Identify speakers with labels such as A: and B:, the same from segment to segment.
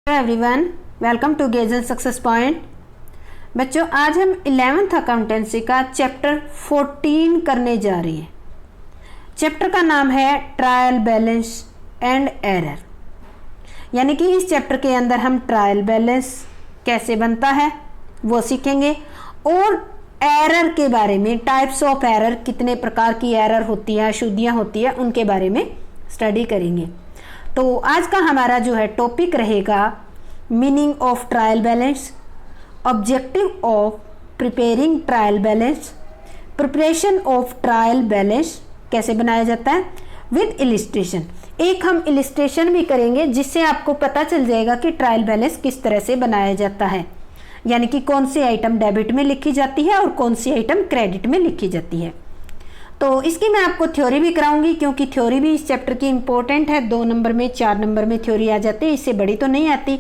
A: Everyone, welcome to गेजन success point. बच्चों, आज हम 11th अकाउंटेंसी का चैप्टर 14 करने जा रहे हैं। चैप्टर का नाम है ट्रायल बैलेंस एंड एरर, यानी कि इस चैप्टर के अंदर हम ट्रायल बैलेंस कैसे बनता है वो सीखेंगे और एरर के बारे में, टाइप्स ऑफ एरर, कितने प्रकार की एरर होती है, अशुद्धियाँ होती है, उनके बारे में स्टडी करेंगे। तो आज का हमारा जो है टॉपिक रहेगा meaning of trial balance, objective of preparing trial balance, preparation of trial balance कैसे बनाया जाता है विद इलिस्ट्रेशन। एक हम इलिस्ट्रेशन भी करेंगे जिससे आपको पता चल जाएगा कि ट्रायल बैलेंस किस तरह से बनाया जाता है, यानी कि कौन सी आइटम डेबिट में लिखी जाती है और कौन सी आइटम क्रेडिट में लिखी जाती है। तो इसकी मैं आपको थ्योरी भी कराऊंगी, क्योंकि थ्योरी भी इस चैप्टर की इंपॉर्टेंट है। 2 नंबर में 4 नंबर में थ्योरी आ जाती है, इससे बड़ी तो नहीं आती,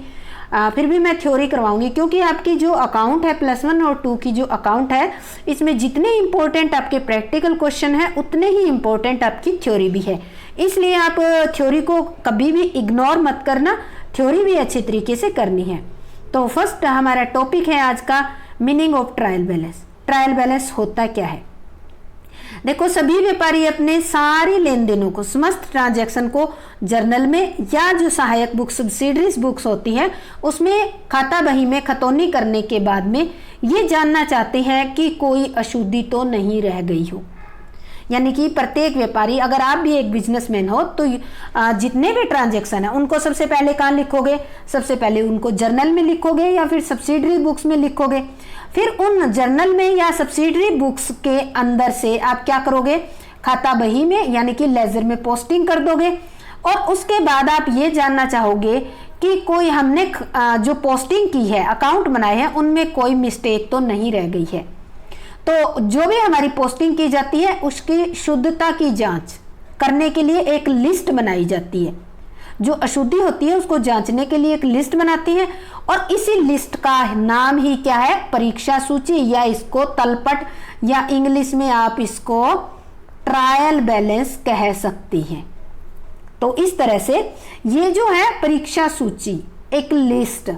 A: फिर भी मैं थ्योरी करवाऊंगी, क्योंकि आपकी जो अकाउंट है +1 और 2 की जो अकाउंट है, इसमें जितने इंपॉर्टेंट आपके प्रैक्टिकल क्वेश्चन है उतने ही इंपॉर्टेंट आपकी थ्योरी भी है। इसलिए आप थ्योरी को कभी भी इग्नोर मत करना, थ्योरी भी अच्छी तरीके से करनी है। तो फर्स्ट हमारा टॉपिक है आज का meaning of trial balance. Trial balance होता क्या है? देखो, सभी व्यापारी अपने सारी लेन देनों को, समस्त ट्रांजैक्शन को जर्नल में या जो सहायक बुक, सब्सिडरीज बुक्स होती हैं, उसमें खाता बही में खतौनी करने के बाद में ये जानना चाहते हैं कि कोई अशुद्धि तो नहीं रह गई हो। यानी कि प्रत्येक व्यापारी, अगर आप भी एक बिजनेसमैन हो तो जितने भी ट्रांजैक्शन है उनको सबसे पहले कहाँ लिखोगे? सबसे पहले उनको जर्नल में लिखोगे या फिर सब्सिडरी बुक्स में लिखोगे। फिर उन जर्नल में या सब्सिडरी बुक्स के अंदर से आप क्या करोगे? खाता बही में यानी कि लेजर में पोस्टिंग कर दोगे। और उसके बाद आप ये जानना चाहोगे कि कोई हमने जो पोस्टिंग की है, अकाउंट बनाए हैं, उनमें कोई मिस्टेक तो नहीं रह गई है। तो जो भी हमारी पोस्टिंग की जाती है उसकी शुद्धता की जांच करने के लिए एक लिस्ट बनाई जाती है। जो अशुद्धि होती है उसको जांचने के लिए एक लिस्ट बनाती है, और इसी लिस्ट का नाम ही क्या है? परीक्षा सूची, या इसको तलपट, या इंग्लिश में आप इसको ट्रायल बैलेंस कह सकती हैं। तो इस तरह से ये जो है परीक्षा सूची एक लिस्ट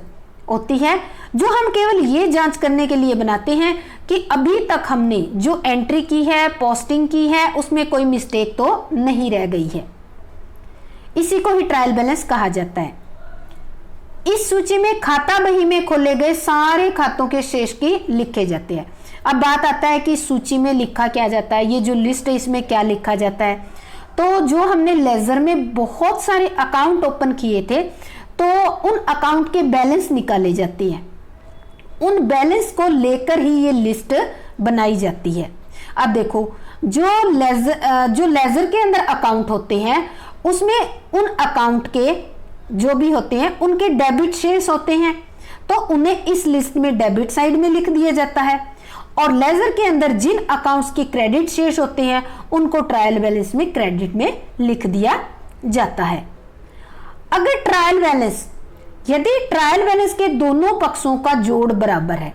A: होती है जो हम केवल ये जांच करने के लिए बनाते हैं कि अभी तक हमने जो एंट्री की है, पोस्टिंग की है, उसमें कोई मिस्टेक तो नहीं रह गई है। इसी को ही ट्रायल बैलेंस कहा जाता है। इस सूची में खाता बही में खोले गए सारे खातों के शेष की लिखे जाते हैं। अब बात आता है कि सूची में लिखा क्या जाता है, ये जो लिस्ट है इसमें क्या लिखा जाता है। तो जो हमने लेजर में बहुत सारे अकाउंट ओपन किए थे, तो उन अकाउंट के बैलेंस निकाले जाते हैं, उन बैलेंस को लेकर ही ये लिस्ट बनाई जाती है। अब देखो, जो लेजर के अंदर अकाउंट होते हैं उसमें उन अकाउंट के जो भी होते हैं उनके डेबिट शेष होते हैं, तो उन्हें इस लिस्ट में डेबिट साइड में लिख दिया जाता है। और लेजर के अंदर जिन अकाउंट्स के क्रेडिट शेष होते हैं उनको ट्रायल बैलेंस में क्रेडिट में लिख दिया जाता है। अगर यदि ट्रायल बैलेंस के दोनों पक्षों का जोड़ बराबर है,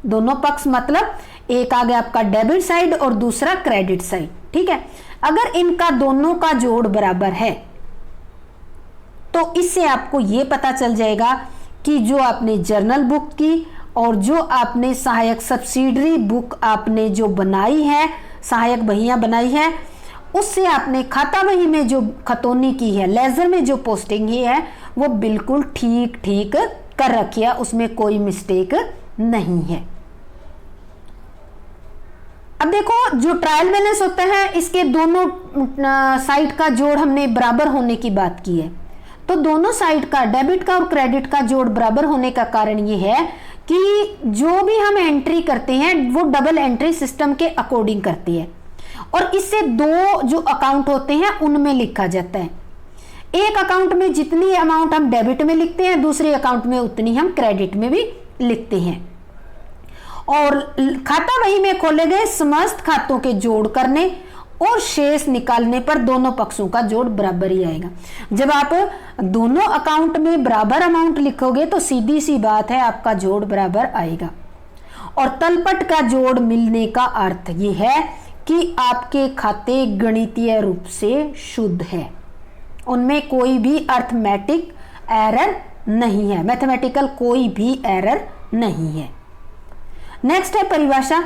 A: दोनों पक्ष मतलब एक आ गया आपका डेबिट साइड और दूसरा क्रेडिट साइड, ठीक है। अगर इनका दोनों का जोड़ बराबर है तो इससे आपको यह पता चल जाएगा कि जो आपने जर्नल बुक की और जो आपने सहायक सब्सिडरी बुक आपने जो बनाई है, सहायक बहियां बनाई है, उससे आपने खाता बही में जो खतौनी की है, लेजर में जो पोस्टिंग ही है, वो बिल्कुल ठीक कर रखी है, उसमें कोई मिस्टेक नहीं है। अब देखो, जो ट्रायल बैलेंस होता है इसके दोनों साइड का जोड़ हमने बराबर होने की बात की है। तो दोनों साइड का, डेबिट का और क्रेडिट का जोड़ बराबर होने का कारण ये है कि जो भी हम एंट्री करते हैं वो डबल एंट्री सिस्टम के अकॉर्डिंग करती है, और इससे दो जो अकाउंट होते हैं उनमें लिखा जाता है। एक अकाउंट में जितनी अमाउंट हम डेबिट में लिखते हैं, दूसरे अकाउंट में उतनी हम क्रेडिट में भी लिखते हैं। और खाता बही में खोले गए समस्त खातों के जोड़ करने और शेष निकालने पर दोनों पक्षों का जोड़ बराबर ही आएगा। जब आप दोनों अकाउंट में बराबर अमाउंट लिखोगे तो सीधी सी बात है, आपका जोड़ बराबर आएगा। और तलपट का जोड़ मिलने का अर्थ ये है कि आपके खाते गणितीय रूप से शुद्ध है, उनमें कोई भी अर्थमेटिक एरर नहीं है, मैथमेटिकल कोई भी एरर नहीं है। नेक्स्ट है परिभाषा,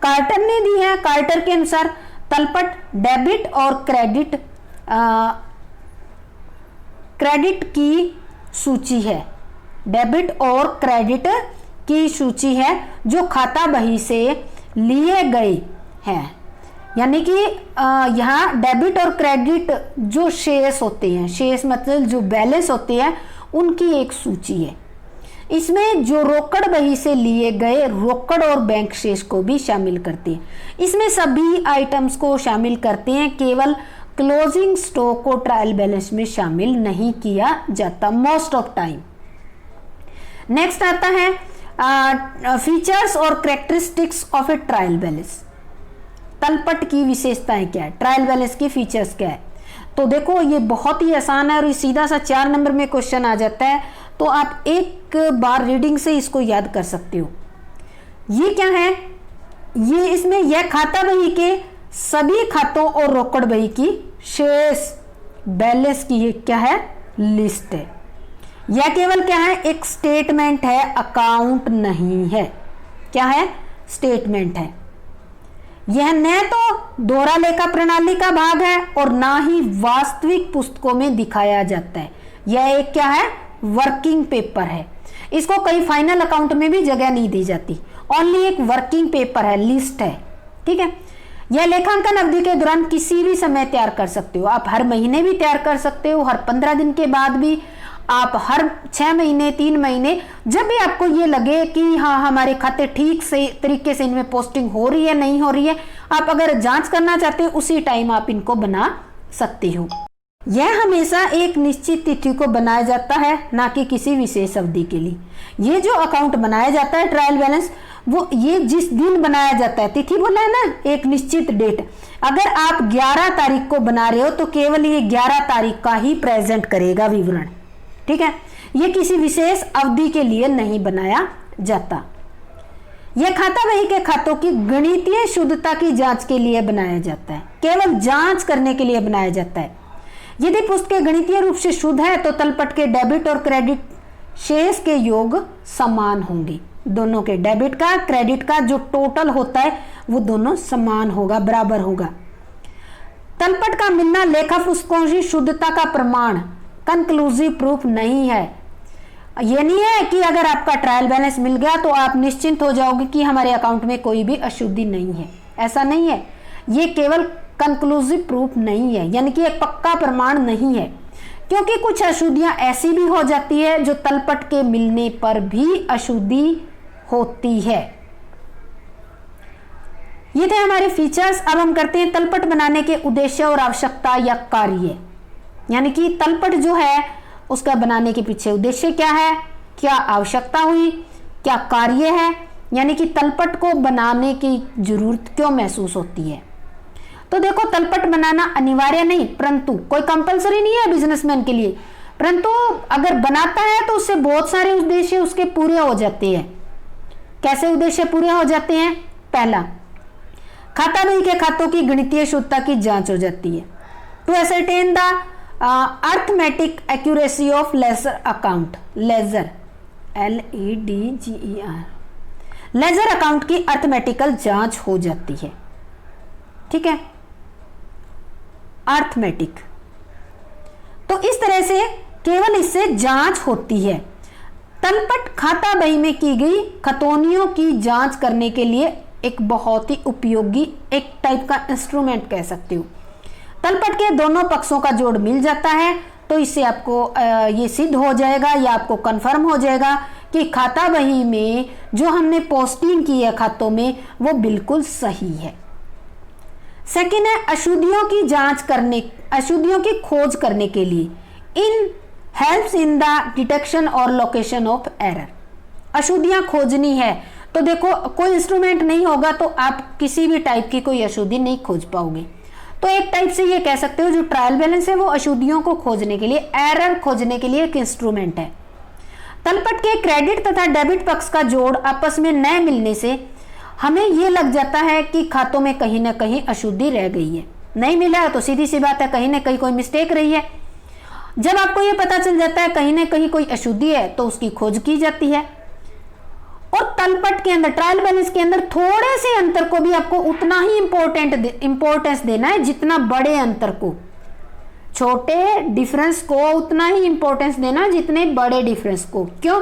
A: कार्टर ने दी है। कार्टर के अनुसार तलपट डेबिट और क्रेडिट की सूची है। डेबिट और क्रेडिट की सूची है जो खाता बही से लिए गए हैं। यानी कि यहाँ डेबिट और क्रेडिट जो शेष होते हैं, शेष मतलब जो बैलेंस होते हैं, उनकी एक सूची है। इसमें जो रोकड़ बही से लिए गए रोकड़ और बैंक शेष को भी शामिल करते हैं। इसमें सभी आइटम्स को शामिल करते हैं, केवल क्लोजिंग स्टॉक को ट्रायल बैलेंस में शामिल नहीं किया जाता मोस्ट ऑफ टाइम। नेक्स्ट आता है फीचर्स और characteristics of a trial balance. तलपट की विशेषताएं क्या है, ट्रायल बैलेंस की फीचर्स क्या है। तो देखो ये बहुत ही आसान है और सीधा सा 4 नंबर में क्वेश्चन आ जाता है, तो आप एक बार रीडिंग से इसको याद कर सकते हो। ये क्या है, ये इसमें यह खाता बही के सभी खातों और रोकड़ बही की शेष बैलेंस की क्या है, लिस्ट है। यह केवल क्या है, एक स्टेटमेंट है, अकाउंट नहीं है। क्या है, स्टेटमेंट है। यह न तो दोहरा लेखा प्रणाली का भाग है और ना ही वास्तविक पुस्तकों में दिखाया जाता है। यह एक क्या है, वर्किंग पेपर है। इसको कई फाइनल अकाउंट में भी जगह नहीं दी जाती, ओनली एक वर्किंग पेपर है, लिस्ट है। ठीक है, यह लेखांकन अवधि के दौरान किसी भी समय तैयार कर सकते हो। आप हर महीने भी तैयार कर सकते हो, हर 15 दिन के बाद भी, आप हर 6 महीने, 3 महीने, जब भी आपको ये लगे कि हाँ हमारे खाते ठीक से तरीके से इनमें पोस्टिंग हो रही है, नहीं हो रही है, आप अगर जांच करना चाहते हो उसी टाइम आप इनको बना सकते हो। यह हमेशा एक निश्चित तिथि को बनाया जाता है, ना कि किसी विशेष अवधि के लिए। ये जो अकाउंट बनाया जाता है ट्रायल बैलेंस, वो ये जिस दिन बनाया जाता है, तिथि बोला है ना, एक निश्चित डेट। अगर आप 11 तारीख को बना रहे हो तो केवल ये 11 तारीख का ही प्रेजेंट करेगा विवरण। ठीक है, ये किसी विशेष अवधि के लिए नहीं बनाया जाता। यह खाता बही के खातों की गणितीय शुद्धता की जांच के लिए बनाया जाता है, केवल जांच करने के लिए बनाया जाता है। यदि पुस्तकें गणितीय रूप से शुद्ध है तो तलपट के डेबिट और क्रेडिट शेष के योग समान होंगे। दोनों के डेबिट का, क्रेडिट का जो टोटल होता है वो दोनों समान होगा, बराबर होगा। तलपट का मिलना लेखा पुस्तकों की शुद्धता का प्रमाण, कंक्लूसिव प्रूफ नहीं है। ये नहीं है कि अगर आपका ट्रायल बैलेंस मिल गया तो आप निश्चिंत हो जाओगे कि हमारे अकाउंट में कोई भी अशुद्धि नहीं है, ऐसा नहीं है। ये केवल कंक्लूसिव प्रूफ नहीं है, यानी कि एक पक्का प्रमाण नहीं है, क्योंकि कुछ अशुद्धियां ऐसी भी हो जाती है जो तलपट के मिलने पर भी अशुद्धि होती है। ये थे हमारे फीचर्स। अब हम करते हैं तलपट बनाने के उद्देश्य और आवश्यकता या कार्य, यानी कि तलपट जो है उसका बनाने के पीछे उद्देश्य क्या है, क्या आवश्यकता हुई, क्या कार्य है, यानी कि तलपट को बनाने की जरूरत क्यों महसूस होती है। तो देखो, तलपट बनाना अनिवार्य नहीं, परंतु कोई कंपलसरी नहीं है बिजनेसमैन के लिए, परंतु अगर बनाता है तो उससे बहुत सारे उद्देश्य उसके पूरे हो जाते हैं। कैसे उद्देश्य पूरे हो जाते हैं? पहला, खाता बही के खातों की गणितीय शुद्धता की जांच हो जाती है, to ascertain the arithmetic accuracy of ledger account. Ledger, LEDGER, ledger account की अर्थमेटिकल जांच हो जाती है। ठीक है, अर्थमेटिक, तो इस तरह से केवल इससे जांच होती है। तलपट खाता बही में की गई खतौनियों की जांच करने के लिए एक बहुत ही उपयोगी, एक टाइप का इंस्ट्रूमेंट कह सकते हो। तलपट के दोनों पक्षों का जोड़ मिल जाता है तो इससे आपको ये सिद्ध हो जाएगा या आपको कंफर्म हो जाएगा कि खाता बही में जो हमने पोस्टिंग की है खातों में वो बिल्कुल सही है। सेकेंड है अशुद्धियों की जांच करने, अशुद्धियों की खोज करने के लिए इन हेल्प्स इन द डिटेक्शन और लोकेशन ऑफ एरर। अशुद्धियां खोजनी है तो देखो, कोई इंस्ट्रूमेंट नहीं होगा तो आप किसी भी टाइप की कोई अशुद्धि नहीं खोज पाओगे। तो एक टाइप से ये कह सकते हो जो ट्रायल बैलेंस है वो अशुद्धियों को खोजने के लिए, एरर खोजने के लिए एक इंस्ट्रूमेंट है। तलपट के क्रेडिट तथा डेबिट पक्ष का जोड़ आपस में न मिलने से हमें ये लग जाता है कि खातों में कहीं ना कहीं अशुद्धि रह गई है। नहीं मिला तो सीधी सी बात है, कहीं ना कहीं कोई मिस्टेक रही है। जब आपको ये पता चल जाता है कहीं ना कहीं कोई अशुद्धि है तो उसकी खोज की जाती है। और तलपट के अंदर, ट्रायल बैलेंस के अंदर थोड़े से अंतर को भी आपको उतना ही इंपॉर्टेंस देना है जितना बड़े अंतर को, छोटे डिफरेंस को उतना ही इंपॉर्टेंस देना जितने बड़े डिफरेंस को। क्यों?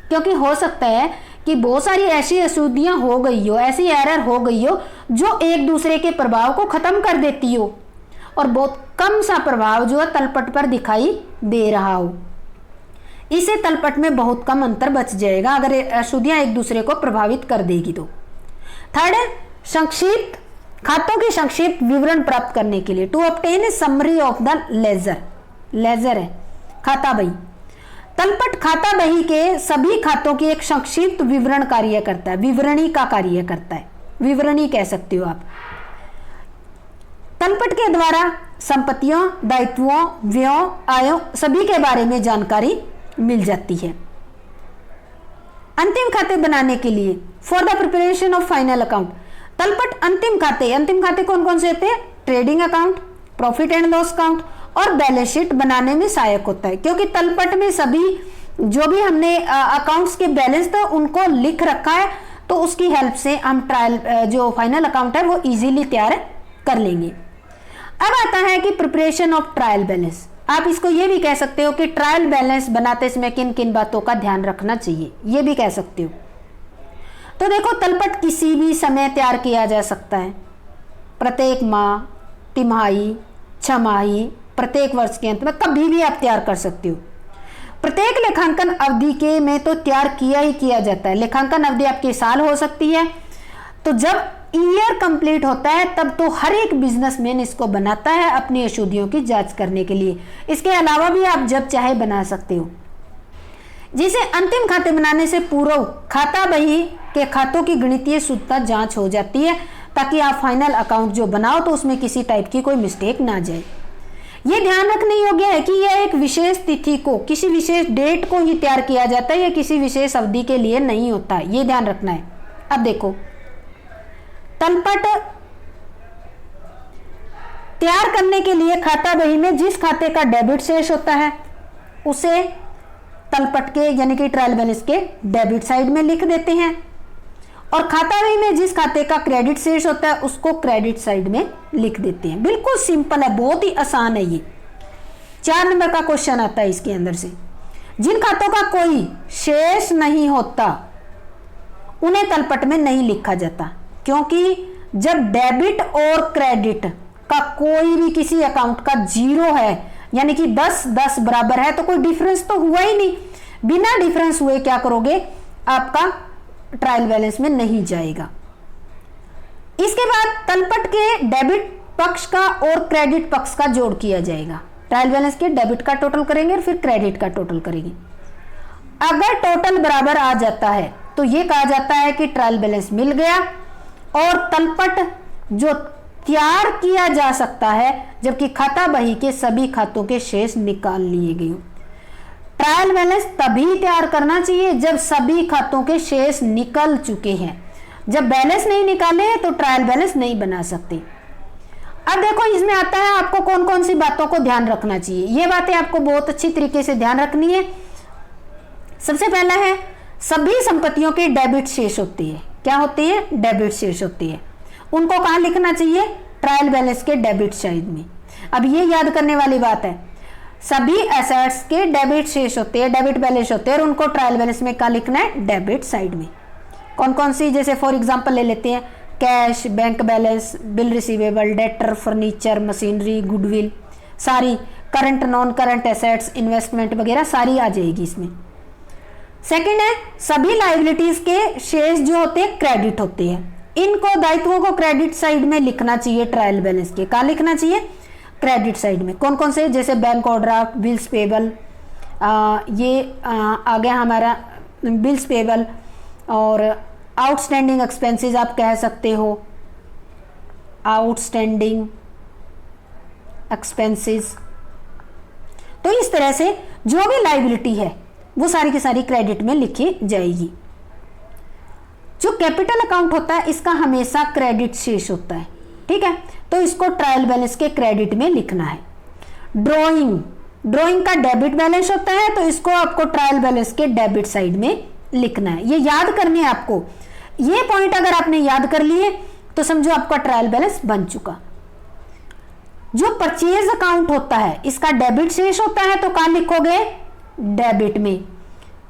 A: क्योंकि हो सकता है कि बहुत सारी ऐसी अशुद्धियां हो गई हो, ऐसी एरर हो गई हो जो एक दूसरे के प्रभाव को खत्म कर देती हो और बहुत कम सा प्रभाव जो है तलपट पर दिखाई दे रहा हो। इसे तलपट में बहुत कम अंतर बच जाएगा अगर अशुद्धियां एक दूसरे को प्रभावित कर देगी तो। थर्ड है संक्षिप्त, खातों के संक्षिप्त विवरण प्राप्त करने के लिए, to obtain a summary of the ledger. Ledger है खाता बही। तलपट खाता बही के सभी खातों की एक संक्षिप्त विवरण कार्य करता है, विवरणी का कार्य करता है, विवरणी कह सकते हो आप। तलपट के द्वारा संपत्तियों, दायित्वों, व्ययों, आयों सभी के बारे में जानकारी मिल जाती है। अंतिम खाते बनाने के लिए, for the preparation of final account, तलपट अंतिम खाते कौन कौन से होते हैं? Trading account, profit and loss account और बैलेंस शीट बनाने में सहायक होता है, क्योंकि तलपट में सभी जो भी हमने अकाउंट्स के बैलेंस था उनको लिख रखा है, तो उसकी हेल्प से हम ट्रायल जो फाइनल अकाउंट है वो इजीली तैयार कर लेंगे। अब आता है कि प्रिपरेशन ऑफ ट्रायल बैलेंस। आप इसको ये भी कह सकते हो कि ट्रायल बैलेंस बनाते समय किन किन बातों का ध्यान रखना चाहिए, ये भी कह सकते हो। तो देखो, तलपट किसी भी समय तैयार किया जा सकता है, प्रत्येक माह, तिमाही, छमाही, प्रत्येक वर्ष के अंत में कभी भी आप तैयार कर सकते हो। प्रत्येक लेखांकन अवधि के में तो तैयार किया ही किया जाता है। लेखांकन अवधि आपकी साल हो सकती है, तो जब ईयर कंप्लीट होता है तब तो हर एक बिजनेसमैन इसको बनाता है अपनी अशुद्धियों की जांच करने के लिए। इसके अलावा भी आप जब चाहे बना सकते हो। जिसे अंतिम खाते बनाने से पूर्व खाता बही के खातों की गणितीय शुद्धता जांच हो जाती है, ताकि आप फाइनल अकाउंट जो बनाओ तो उसमें किसी टाइप की कोई मिस्टेक ना जाए। ये ध्यान रखने योग्य है कि यह एक विशेष तिथि को, किसी विशेष डेट को ही तैयार किया जाता है, या किसी विशेष अवधि के लिए नहीं होता, ये ध्यान रखना है। अब देखो, तलपट तैयार करने के लिए खाता बही में जिस खाते का डेबिट शेष होता है उसे तलपट के यानी कि ट्रायल बैलेंस के डेबिट साइड में लिख देते हैं, और खाता बही में जिस खाते का क्रेडिट शेष होता है उसको क्रेडिट साइड में लिख देते हैं। बिल्कुल सिंपल है, बहुत ही आसान है। ये 4 नंबर का क्वेश्चन आता है इसके अंदर से। जिन खातों का कोई शेष नहीं होता उन्हें तलपट में नहीं लिखा जाता, क्योंकि जब डेबिट और क्रेडिट का कोई भी किसी अकाउंट का 0 है, यानी कि 10-10 बराबर है, तो कोई डिफरेंस तो हुआ ही नहीं। बिना डिफरेंस हुए क्या करोगे, आपका ट्रायल बैलेंस में नहीं जाएगा। इसके बाद तलपट के डेबिट पक्ष का और क्रेडिट पक्ष का जोड़ किया जाएगा। ट्रायल बैलेंस के डेबिट का टोटल करेंगे और फिर क्रेडिट का टोटल करेंगे। अगर टोटल बराबर आ जाता है तो यह कहा जाता है कि ट्रायल बैलेंस मिल गया, और तलपट जो तैयार किया जा सकता है, जबकि खाता बही के सभी खातों के शेष निकाल लिए गए। ट्रायल बैलेंस तभी तैयार करना चाहिए जब सभी खातों के शेष निकल चुके हैं। जब बैलेंस नहीं निकाले हैं तो ट्रायल बैलेंस नहीं बना सकते। अब देखो, इसमें आता है आपको कौन कौन सी बातों को ध्यान रखना चाहिए। ये बातें आपको बहुत अच्छी तरीके से ध्यान रखनी है। सबसे पहला है, सभी संपत्तियों के डेबिट शेष होती है। क्या होती है? डेबिट शेष होती है। उनको कहां लिखना चाहिए? ट्रायल बैलेंस के डेबिट साइड में। अब ये याद करने वाली बात है, सभी एसेट्स के डेबिट शेष होते हैं, डेबिट बैलेंस होते हैं, और उनको ट्रायल बैलेंस में क्या लिखना है? डेबिट साइड में। कौन कौन सी? जैसे फॉर एग्जांपल ले लेते हैं, cash, bank balance, bill receivable, debtor, furniture, machinery, goodwill, सारी current, non current assets, investment वगैरह सारी आ जाएगी इसमें। सेकंड है, सभी लायबिलिटीज के शेष जो होते हैं क्रेडिट होते हैं। इनको, दायित्वों को क्रेडिट साइड में लिखना चाहिए ट्रायल बैलेंस के। कहाँ लिखना चाहिए? क्रेडिट साइड में। कौन कौन से? जैसे बैंक ओवरड्राफ्ट, बिल्स पेबल, ये आ गया हमारा बिल्स पेबल, और आउटस्टैंडिंग एक्सपेंसेस आप कह सकते हो, आउटस्टैंडिंग एक्सपेंसेस। तो इस तरह से जो भी लायबिलिटी है वो सारी की सारी क्रेडिट में लिखी जाएगी। जो कैपिटल अकाउंट होता है इसका हमेशा क्रेडिट शेष होता है, ठीक है, तो इसको ट्रायल बैलेंस के क्रेडिट में लिखना है। ड्रॉइंग ड्राइंग का डेबिट बैलेंस होता है, तो इसको आपको ट्रायल बैलेंस के डेबिट साइड में लिखना है। ये याद करने है आपको, ये पॉइंट अगर आपने याद कर लिए तो समझो आपका ट्रायल बैलेंस बन चुका। जो परचेज अकाउंट होता है इसका डेबिट शेष होता है, तो कहां लिखोगे? डेबिट में।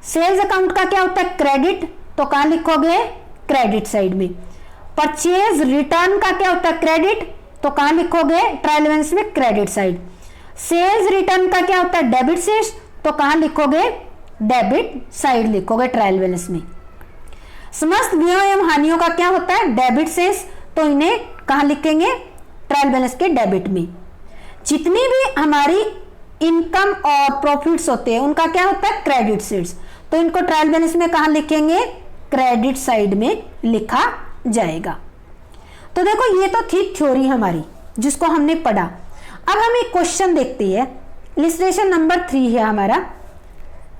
A: सेल्स अकाउंट का क्या होता है? क्रेडिट, तो कहां लिखोगे? क्रेडिट साइड में। परचेज रिटर्न का क्या होता है? क्रेडिट, तो कहां लिखोगे? ट्रायल बैलेंस में, क्रेडिट साइड। सेल्स रिटर्न का क्या होता है? डेबिट शेष, तो कहां लिखोगे? डेबिट साइड लिखोगे ट्रायल बैलेंस में। समस्त व्ययों एवं हानियों का क्या होता है? डेबिट शेष, तो इन्हें कहां लिखेंगे? ट्रायल बैलेंस के डेबिट में। जितनी भी हमारी इनकम और प्रॉफिट्स होते हैं उनका क्या होता है? क्रेडिट शेष, तो इनको ट्रायल बैलेंस में कहां लिखेंगे? क्रेडिट साइड में लिखा जाएगा। तो देखो ये तो थी थ्योरी हमारी जिसको हमने पढ़ा। अब हम एक क्वेश्चन देखते हैं, इलस्ट्रेशन नंबर 3 है हमारा।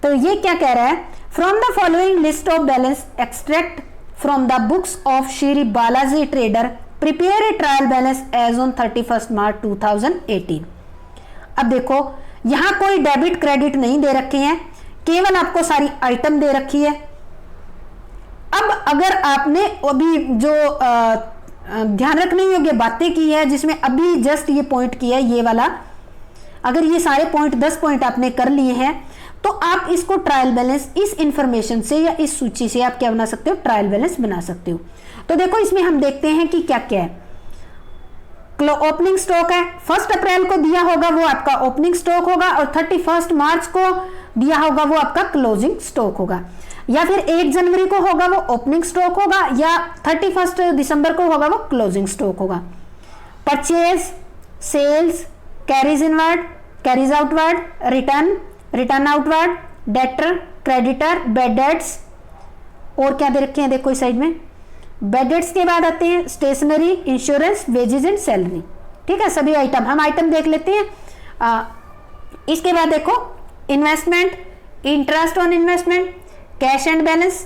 A: तो ये क्या कह रहा है? From the following list of balance extract from the books of Shri Balaji trader, prepare a trial balance as on 31 March 2018। अब देखो यहां कोई डेबिट क्रेडिट नहीं दे रखे हैं, केवल आपको सारी आइटम दे रखी है। अब अगर आपने अभी जो ध्यान रखने योग्य बातें की है, जिसमें अभी जस्ट ये पॉइंट किया है ये वाला, अगर ये सारे पॉइंट 10 पॉइंट आपने कर लिए हैं तो आप इसको ट्रायल बैलेंस इस इंफॉर्मेशन से या इस सूची से आप क्या बना सकते हो? ट्रायल बैलेंस बना सकते हो। तो देखो इसमें हम देखते हैं कि क्या क्या है। ओपनिंग स्टॉक है, 1 अप्रैल को दिया होगा वो आपका ओपनिंग स्टॉक होगा, और 31 मार्च को दिया होगा वो आपका क्लोजिंग स्टॉक होगा, या फिर 1 जनवरी को होगा वो ओपनिंग स्टॉक होगा, या 31 दिसंबर को होगा वो क्लोजिंग स्टॉक होगा। Purchase, sales, carriage inward, carriage outward, return, return outward, debtor, creditor, bad debts, और क्या दे रखे हैं देखो इस साइड में। बेड डेट्स के बाद आते हैं stationery, insurance, wages and salary. ठीक है, सभी आइटम हम आइटम देख लेते हैं। इसके बाद देखो investment, interest on investment, cash and balance,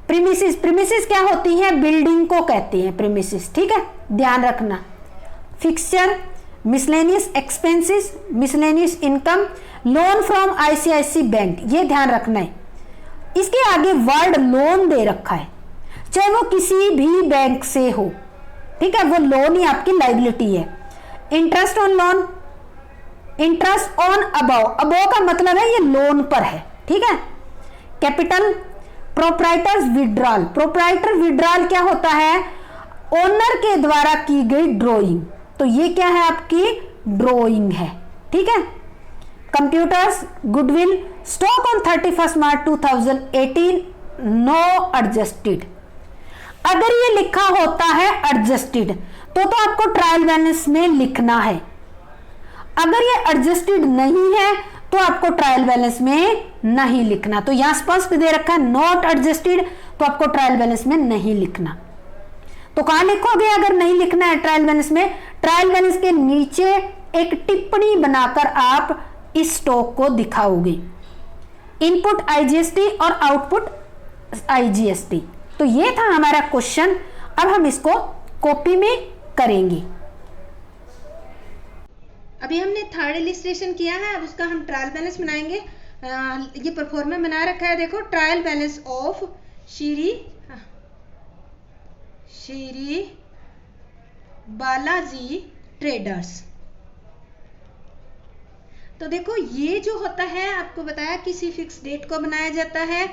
A: premises. Premises क्या होती है? बिल्डिंग को कहते हैं प्रीमिसेस, ठीक है, ध्यान रखना। Fixture, miscellaneous expenses, miscellaneous income, loan from ICIC bank, ये ध्यान रखना है। इसके आगे वर्ड लोन दे रखा है, चाहे वो किसी भी बैंक से हो, ठीक है, वो लोन ही आपकी लाइबिलिटी है। Interest on loan, interest on above, above का मतलब है ये लोन पर है, ठीक है। Capital, proprietors withdrawal, proprietor withdrawal क्या होता है? ओनर के द्वारा की गई ड्रॉइंग, तो ये क्या है? आपकी ड्रॉइंग है, ठीक है। Computers, goodwill, stock on 31 March 2018 no adjusted. अगर ये लिखा होता है एडजस्टेड तो आपको ट्रायल बैलेंस में लिखना है। अगर ये एडजस्टेड नहीं है तो आपको ट्रायल बैलेंस में नहीं लिखना। तो यहां स्पष्ट दे रखा है नॉट एडजस्टेड, तो आपको ट्रायल बैलेंस में नहीं लिखना। तो कहां लिखोगे अगर नहीं लिखना है ट्रायल बैलेंस में? ट्रायल बैलेंस के नीचे एक टिप्पणी बनाकर आप इस स्टॉक को दिखाओगे। इनपुट आईजीएसटी और आउटपुट आईजीएसटी। तो ये था हमारा क्वेश्चन। अब हम इसको कॉपी में करेंगे।
B: अभी हमने थर्ड इलिस्ट्रेशन किया है, अब उसका हम ट्रायल बैलेंस बनाएंगे। ये परफॉर्मा बना रखा है, देखो trial balance of Shri Balaji traders. तो देखो ये जो होता है आपको बताया किसी फिक्स डेट को बनाया जाता है,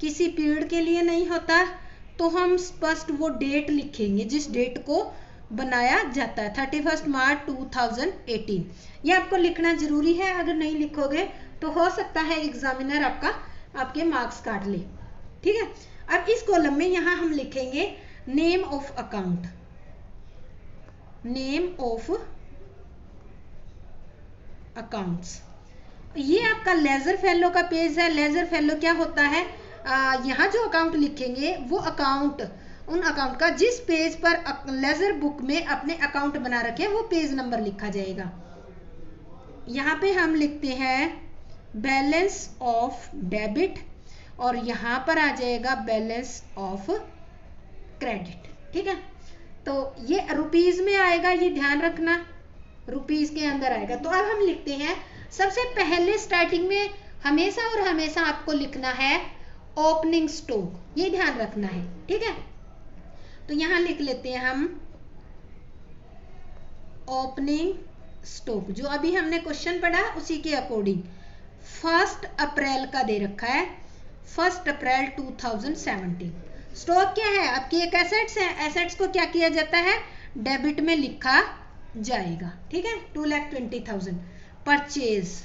B: किसी पीरियड के लिए नहीं होता। तो हम स्पष्ट वो डेट लिखेंगे जिस डेट को बनाया जाता है, 31 मार्च 2018। ये आपको लिखना जरूरी है, अगर नहीं लिखोगे तो हो सकता है एग्जामिनर आपके मार्क्स काट ले, ठीक है। अब इस कॉलम में यहां हम लिखेंगे name of account, name of accounts. ये आपका लेजर फेलो का पेज है। लेजर फेलो क्या होता है? यहाँ जो अकाउंट लिखेंगे वो अकाउंट, उन अकाउंट का जिस पेज पर लेजर बुक में अपने अकाउंट बना रखे वो पेज नंबर लिखा जाएगा। यहाँ पे हम लिखते हैं बैलेंस ऑफ डेबिट और यहाँ पर आ जाएगा बैलेंस ऑफ क्रेडिट, ठीक है। तो ये रुपीज में आएगा, ये ध्यान रखना, रुपीज के अंदर आएगा। तो अब हम लिखते हैं सबसे पहले स्टार्टिंग में हमेशा और हमेशा आपको लिखना है ओपनिंग स्टॉक, ये ध्यान रखना है, ठीक है। तो यहां लिख लेते हैं हम ओपनिंग स्टॉक, जो अभी हमने क्वेश्चन पढ़ा उसी के अकॉर्डिंग 1 अप्रैल का दे रखा है, 1 अप्रैल 2017। स्टॉक क्या है आपकी, एक एसेट्स है, एसेट्स को क्या किया जाता है, डेबिट में लिखा जाएगा, ठीक है। 2,20,000। परचेज,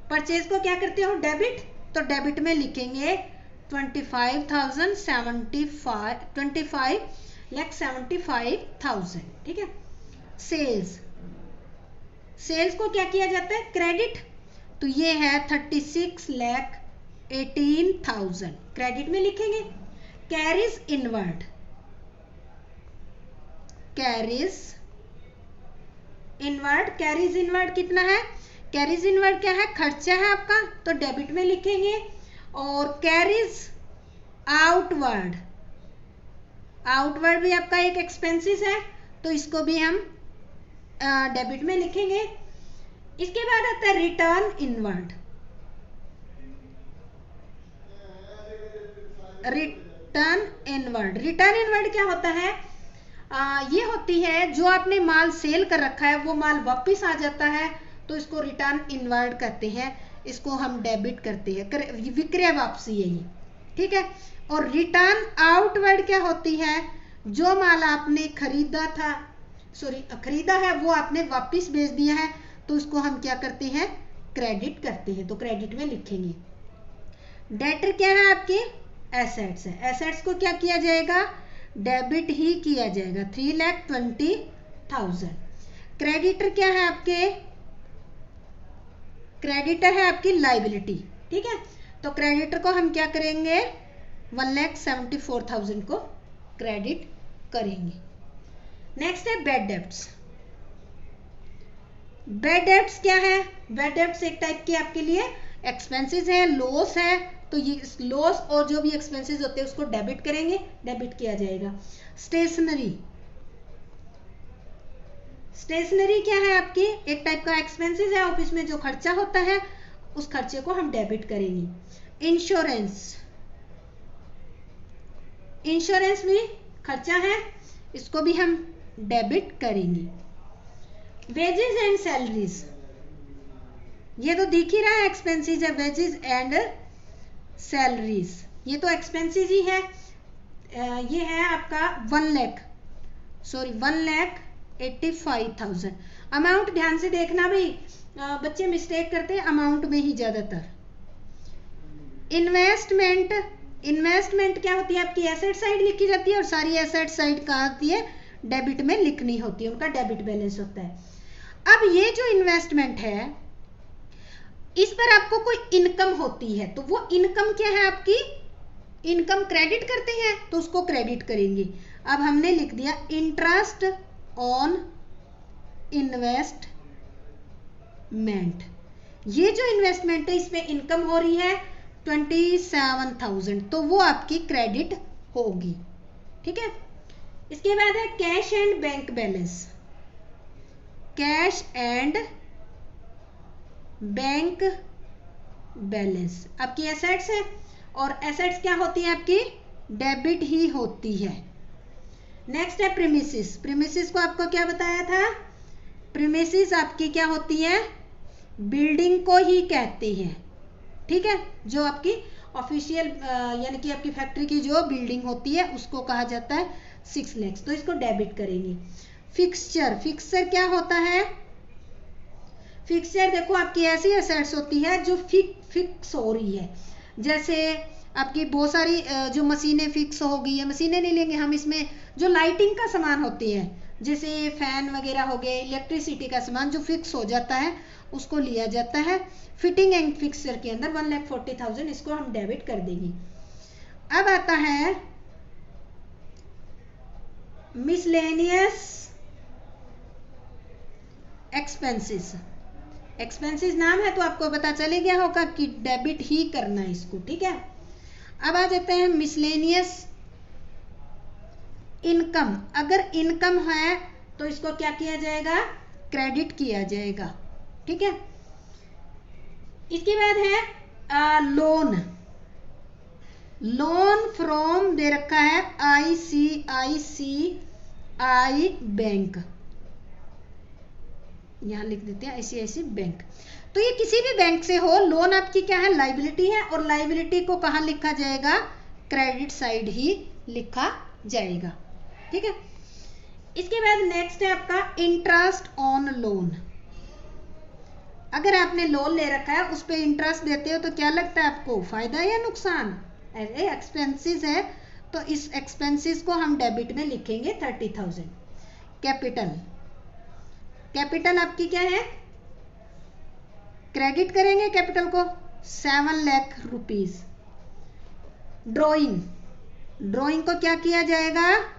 B: परचेज को क्या करते हो, डेबिट, तो डेबिट में लिखेंगे 25,75,000, ठीक है। सेल्स, सेल्स को क्या किया जाता है, क्रेडिट, तो ये है 36,18,000, क्रेडिट में लिखेंगे। Carries inward, carries inward, carries inward कितना है, कैरीज इनवर्ड क्या है, खर्चा है आपका, तो डेबिट में लिखेंगे। और कैरीज आउटवर्ड, आउटवर्ड भी आपका एक एक्सपेंसेस है, तो इसको भी हम डेबिट में लिखेंगे। इसके बाद आता है return inward, return inward, return inward क्या होता है, ये होती है जो आपने माल सेल कर रखा है वो माल वापस आ जाता है, तो इसको रिटर्न इनवर्ड कहते हैं, इसको हम डेबिट करते हैं, विक्रय वापसी है ये, ठीक है। और रिटर्न आउटवर्ड क्या होती है, जो माल आपने खरीदा था, खरीदा है वो आपने वापस भेज दिया है, तो उसको हम क्या करते हैं, क्रेडिट करते हैं, तो क्रेडिट में लिखेंगे। डेटर क्या है आपकी, एसेट्स है, एसेट्स को क्या किया जाएगा, डेबिट ही किया जाएगा, 3,20,000। क्रेडिटर क्या है आपके, क्रेडिटर है आपकी लाइबिलिटी, ठीक है, तो क्रेडिटर को हम क्या करेंगे, 1,74,000 को क्रेडिट करेंगे। नेक्स्ट है बैड डेब्ट्स, बैड डेब्ट्स क्या है, बैड डेब्ट्स एक टाइप की आपके लिए एक्सपेंसेस है, लॉस है, तो ये लॉस और जो भी एक्सपेंसेस होते हैं उसको डेबिट करेंगे, डेबिट किया जाएगा। स्टेशनरी, स्टेशनरी क्या है आपकी, एक टाइप का एक्सपेंसेस है, ऑफिस में जो खर्चा होता है उस खर्चे को हम डेबिट करेंगे। इंश्योरेंस, इंश्योरेंस भी खर्चा है, इसको भी हम डेबिट करेंगे। वेजेस एंड सैलरीज, ये तो दिख ही रहा है एक्सपेंसेस है, वेजेस एंड सैलरीज, ये तो एक्सपेंसेस ही है। ये है आपका 1,85,000। अमाउंट ध्यान से देखना भाई, बच्चे मिस्टेक करते हैं अमाउंट में ही ज्यादातर। इन्वेस्टमेंट, इन्वेस्टमेंट क्या होती है आपकी, एसेट साइड लिखी जाती है, और सारी एसेट साइड कहाँ होती है, डेबिट में लिखनी होती है, उनका डेबिट बैलेंस होता है। अब ये जो इन्वेस्टमेंट है इस पर आपको कोई इनकम होती है, तो वो इनकम क्या है आपकी, इनकम क्रेडिट करते हैं, तो उसको क्रेडिट करेंगे। अब हमने लिख दिया इंटरेस्ट ऑन इन्वेस्टमेंट, ये जो इन्वेस्टमेंट है इसमें इनकम हो रही है 27,000, तो वो आपकी क्रेडिट होगी, ठीक है। इसके बाद है cash and bank balance, cash and bank balance आपकी एसेट्स है, और एसेट्स क्या होती है आपकी, डेबिट ही होती है। नेक्स्ट है प्रीमिसेस, प्रीमिसेस को आपको क्या बताया था, प्रीमिसेस आपकी क्या होती है, बिल्डिंग को ही कहते हैं, ठीक है, जो आपकी ऑफिशियल यानी कि आपकी फैक्ट्री की जो बिल्डिंग होती है उसको कहा जाता है 6 लाख, तो इसको डेबिट करेंगे। फिक्सचर, फिक्सचर क्या होता है, फिक्सचर देखो आपकी ऐसी एसेट्स होती है जो फिक्स हो रही है, जैसे आपकी बहुत सारी जो मशीनें फिक्स हो गई है, मशीनें नहीं लेंगे हम, इसमें जो लाइटिंग का सामान होती है जैसे फैन वगैरह हो गए, इलेक्ट्रिसिटी का सामान जो फिक्स हो जाता है उसको लिया जाता है फिटिंग एंड फिक्सचर के अंदर 1,40,000, इसको हम डेबिट कर देंगे। अब आता है मिसलेनियस एक्सपेंसेस, एक्सपेंसेस नाम है तो आपको पता चले गया होगा कि डेबिट ही करना है इसको, ठीक है। अब आ जाते हैं मिसलेनियस इनकम, अगर इनकम है तो इसको क्या किया जाएगा, क्रेडिट किया जाएगा, ठीक है। इसके बाद है लोन। लोन फ्रॉम दे रखा है ICICI बैंक, यहां लिख देते हैं ICICI बैंक। तो ये किसी भी बैंक से हो, लोन आपकी क्या है, लाइबिलिटी है, और लाइबिलिटी को कहां लिखा जाएगा, क्रेडिट साइड ही लिखा जाएगा, ठीक है। इसके बाद नेक्स्ट है आपका इंटरेस्ट ऑन लोन। अगर आपने लोन ले रखा है, उस पर इंटरेस्ट देते हो तो क्या लगता है आपको, फायदा या नुकसान, एक्सपेंसेस है, तो इस एक्सपेंसेस को हम डेबिट में लिखेंगे 30,000। कैपिटल, कैपिटल आपकी क्या है, क्रेडिट करेंगे कैपिटल को 7 लाख रुपीज। ड्रॉइंग, ड्रॉइंग को क्या किया जाएगा,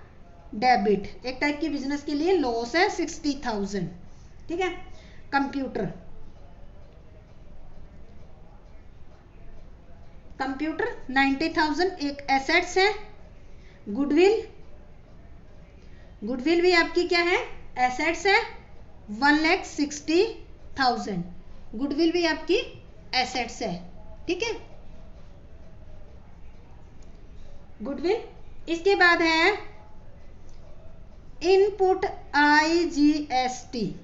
B: डेबिट, एक टाइप की बिजनेस के लिए लॉस है 60,000, ठीक है। कंप्यूटर, कंप्यूटर 90,000 एक एसेट्स है। गुडविल, गुडविल भी आपकी क्या है, एसेट्स है 1,60,000, गुडविल भी आपकी एसेट्स है, ठीक है, गुडविल। इसके बाद है इनपुट IGST।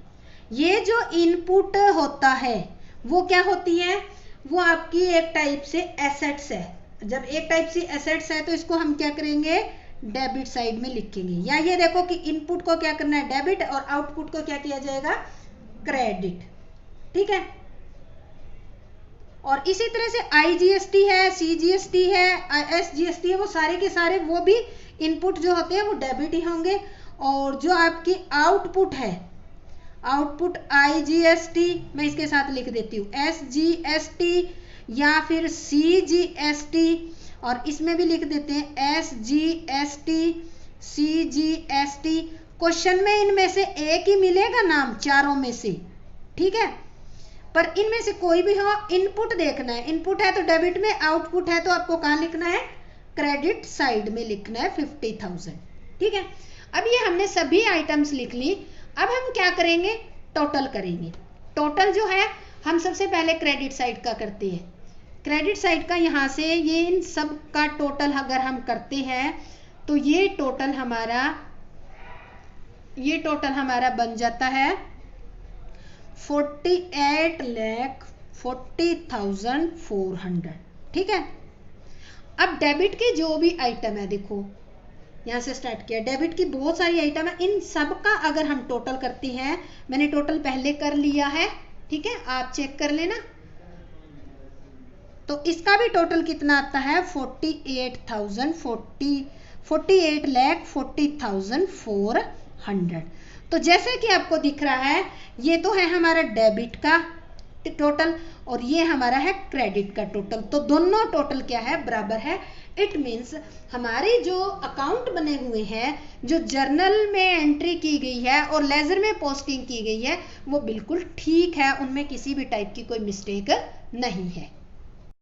B: ये जो इनपुट होता है वो क्या होती है, वो आपकी एक टाइप से एसेट्स है। जब एक टाइप से एसेट्स है तो इसको हम क्या करेंगे, डेबिट साइड में लिखेंगे। या ये देखो कि इनपुट को क्या करना है, डेबिट, और आउटपुट को क्या किया जाएगा, क्रेडिट, ठीक है। और इसी तरह से IGST है, CGST है, SGST है, वो सारे के सारे वो भी इनपुट जो होते हैं वो डेबिट ही होंगे। और जो आपकी आउटपुट है, आउटपुट IGST मैं इसके साथ लिख देती हूँ, SGST या फिर CGST, और इसमें भी लिख देते हैं SGST, CGST। क्वेश्चन में इनमें से एक ही मिलेगा नाम चारों में से, ठीक है, पर इनमें से कोई भी हो, इनपुट देखना है, इनपुट है तो डेबिट में, आउटपुट है तो आपको कहाँ लिखना है, क्रेडिट साइड में लिखना है 50,000, ठीक है। अब ये हमने सभी आइटम्स लिख ली। अब हम क्या करेंगे, टोटल करेंगे। टोटल जो है हम सबसे पहले क्रेडिट साइड का करते हैं। क्रेडिट साइड का यहाँ से ये इन सब का टोटल अगर हम करते हैं तो ये टोटल हमारा बन जाता है 48,40,400, ठीक है। अब डेबिट के जो भी आइटम है, देखो यहाँ से स्टार्ट किया, डेबिट की बहुत सारी आइटम है, इन सब का अगर हम टोटल करते हैं, मैंने टोटल पहले कर लिया है, ठीक है, आप चेक कर लेना। तो इसका भी टोटल कितना आता है, 48,40,400। तो जैसे कि आपको दिख रहा है, ये तो है हमारा डेबिट का टोटल और ये हमारा है क्रेडिट का टोटल। तो दोनों टोटल क्या है, बराबर है। इट मीन्स हमारे जो अकाउंट बने हुए हैं, जो जर्नल में एंट्री की गई है और लेजर में पोस्टिंग की गई है, वो बिल्कुल ठीक है, उनमें किसी भी टाइप की कोई मिस्टेक नहीं है।